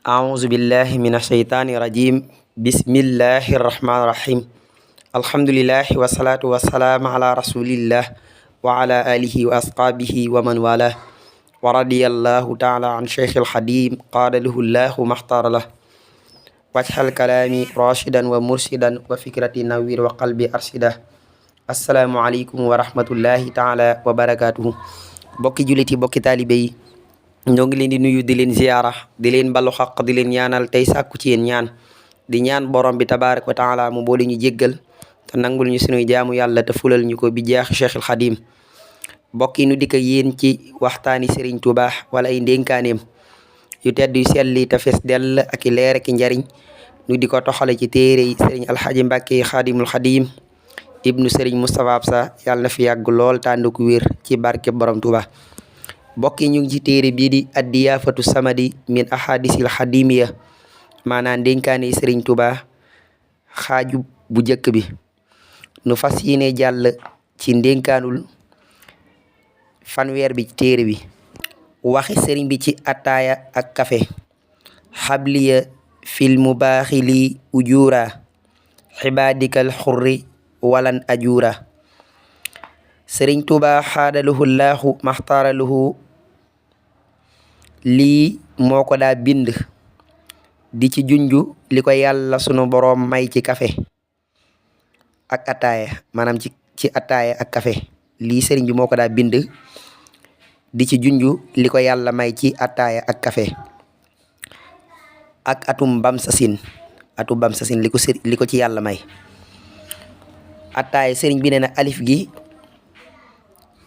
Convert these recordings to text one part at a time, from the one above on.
أعوذ بالله من الشيطان الرجيم بسم الله الرحمن الرحيم الحمد لله والصلاة والسلام على رسول الله وعلى آله وأصحابه ومن والاه ورضي الله تعالى عن شيخ الحديم قال له الله ما اختار له واجعل كلامي راشدا ومرشدا وفكرتي نوير وقلبي أرشدا السلام عليكم ورحمة الله تعالى وبركاته bokki juliti bokki taalibe yi ñoo ngi leen di nuyu di leen ziyaara di leen balu xaq di leen ñaanal tey sàkku ci yéen ñaan di ñaan borom bi tabaaraka wa taala mu boole ñu jéggal te nangul ñu sunuy jaamu yàlla te fulal ñu ko bi jeex Cheikhul Xadim mbokk yi nu dikk ak yéen ci waxtaani Serigne Touba wala ay ndénkaaneem yu tedd yu selli te fees dell ak i leer ak i njariñ nu di ko toxale ci téere yi Serigne Alxaaji Mbàkke Xaadimul Xadim ibnu Serigne Moustapha Absa yàlla na fi yàgg lool tànd ku wér ci barke borom Touba mbokk yi ñu ngi ci téere bii di addiyaafatu samadi min ahadisil xadimiya maanaam ndénkaane Serigne Touba xaaju bu njëkk bi nu fas yéene jàll ci ndénkaanul fanweer bi ci téere bi waxi sëriñ bi ci ataaya ak kafe xabliya fil mubaaxili ujuura xibaadikal xurri walan ajuura sëriñ Touba xaadaluhu laahu maxtaaraluhu lii moo ko daa bind di ci junju li ko yàlla sunu boroom may ci kafe ak ataaya maanaam ci ataaya ak kafe lii sëriñ bi moo ko daa bind di ci junju li ko yàlla may ci ataaya ak kafe ak atum bamsasin li ko ci yàlla may ataaya sëriñ bi nee na alif gi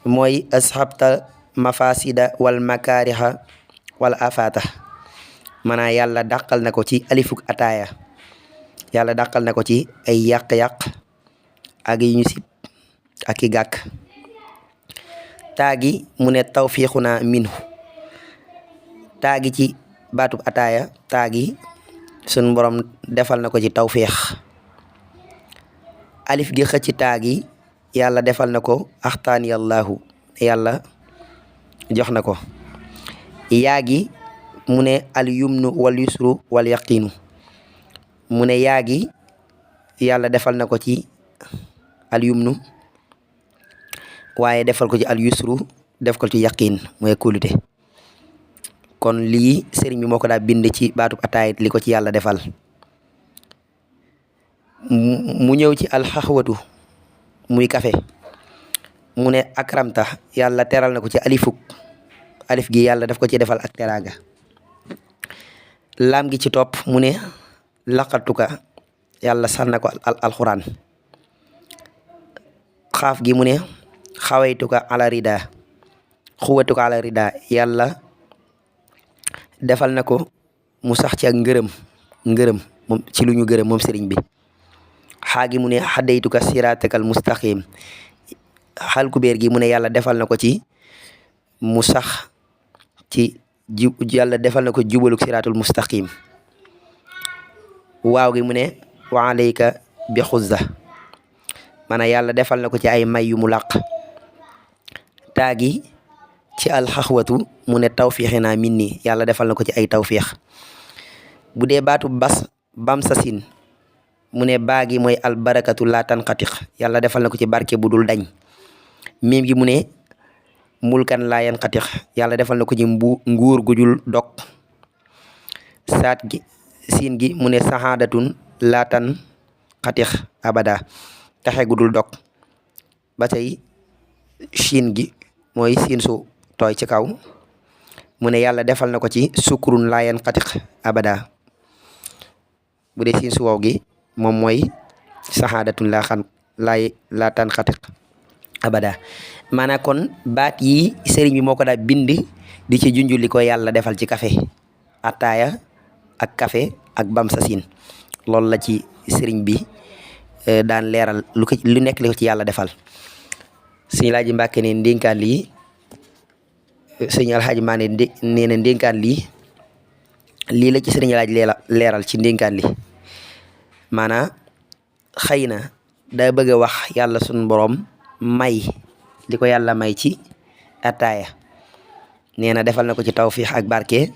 mooy asxabta mafasida wal makaariha wal afata maanaam yàlla dàqal na ko ci alifuk ataaya yàlla dàqal na ko ci ay yàq-yàq ak yi ñu sib ak i gàkk taagi mu ne tawfiixuna minhu taagi ci baatub ataaya taagi sun borom defal na ko ci tawfiix alif gi xëcc taagi yàlla defal na ko axtaani allahu yàlla jox na ko yaagi mu ne al yumnu wal yusru wal yaqiinu mu ne yaagi yàlla defal na ko ci al yumnu waaye defal ko ci al yusru def ko ci yaqiin mooy kóolute kon lii sëriñ bi moo ko daa bind ci baatub ataayit li ko ci yàlla defal mu ñëw ci alxaxwatu muy kafe mu ne akramta yàlla teral na ko ci alif gi yàlla daf ko ci defal ak teraanga laam gi ci topp mu ne laqatuka yàlla sar na ko alxuraan xaaf gi mu ne xawaytuka ala rida xuwatuka ala rida yàlla defal na ko mu sax ci ak ngërëm moom ci lu ñu gërëm moom sëriñ bi xaagi mu ne xaddaytuka siratakal mustaqim xal kubéer gi mu ne yàlla defal na ko ci mu sax ci yàlla defal na ko jubaluk siratul mustaqim waaw gi mu ne wa alayka bi xuzza maanaam yàlla defal na ko ci ay may yu mu làq taagi ci alxaxwatu mu ne tawfiixina minni yàlla defal na ko ci ay tawfiix bu dee baatu bamsasin mu ne baagi mooy albarakatu laa tanqatix yàlla defal na ko ci barke bu dul dañ miim gi mu ne mulkan laa yanqatix yàlla defal na ko ci nguur gu dul dog saat gi siin gi mu ne saxaadatun laa tanqatix abada taxe gu dul dog ba tey siin gi mooy siin su tooy ci kaw mu ne yàlla defal na ko ci sukurun laa yanqatix abada bu dee siin su wow gi moom mooy saxaadatun laa tanqatix abada maanaam kon baat yi sëriñ bi moo ko daa bind di ci junju li ko yàlla defal ci kafe ataaya ak kafe ak bamsasin loolu la ci sëriñ bi daan leeral lu nekk li ko ci yàlla defal sëñ Alaaji Mbàkke ne ndénkaan lii sëñ Alxaaji maa ne nee na ndénkaan lii la ci sëriñ Alaaji leeral ci ndénkaan li maanaam xëy na daa bëgg a wax yàlla sunu borom may li ko yàlla may ci ataaya nee na defal na ko ci tawfiix ak barke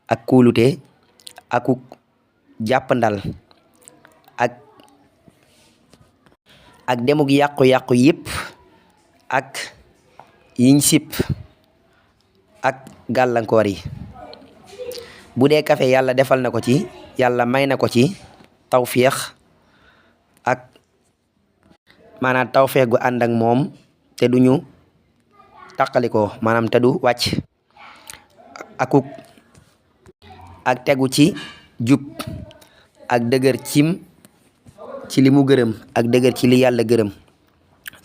ak kuulute akuk jàppandal ak demuk yàqu-yàqu yëpp ak yiñ sip ak gàllankoor yi. bu dee kafe yàlla defal na ko ci, yàlla may na ko ci tawféex ak maanaam tawféex gu ànd ak moom te duñu taqalikoo, maanaam te du wàcc ak tegu ci jub ak dëgër ci li mu gërëm ak dëgër ci li yàlla gërëm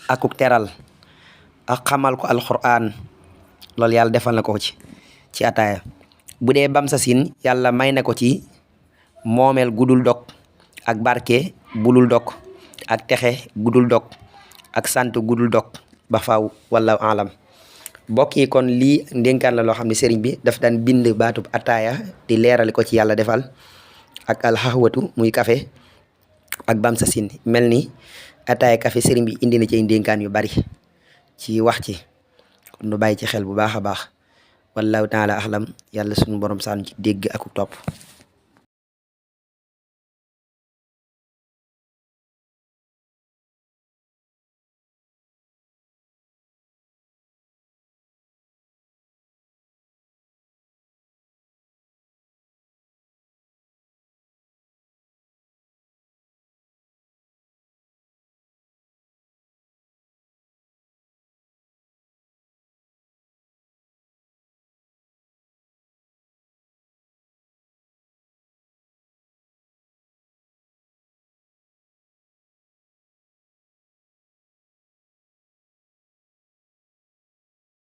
akuk teral ak xamal ko alquran, loolu yàlla defal na ko ci ataaya. bu dee bamsasin yàlla may na ko ci moomeel gudul dog ak barke budul dog ak texe gudul dog ak sant gudul dog ba faaw. wallahu alam. mbokk yi kon lii ndénkaan la loo xam ne sëriñ bi daf daan bind baatub ataaya di leerali ko ci yàlla defal ak alxaxwatu muy kafe ak bamsasin. mel ni ataaya kafe sëriñ bi indi na ci ndénkaan yu bari ci wax ci, kon nu bàyyi ci xel bu baax a baax. wallahu taala axlam. yàlla sunu borom saan ci dégg ak topp.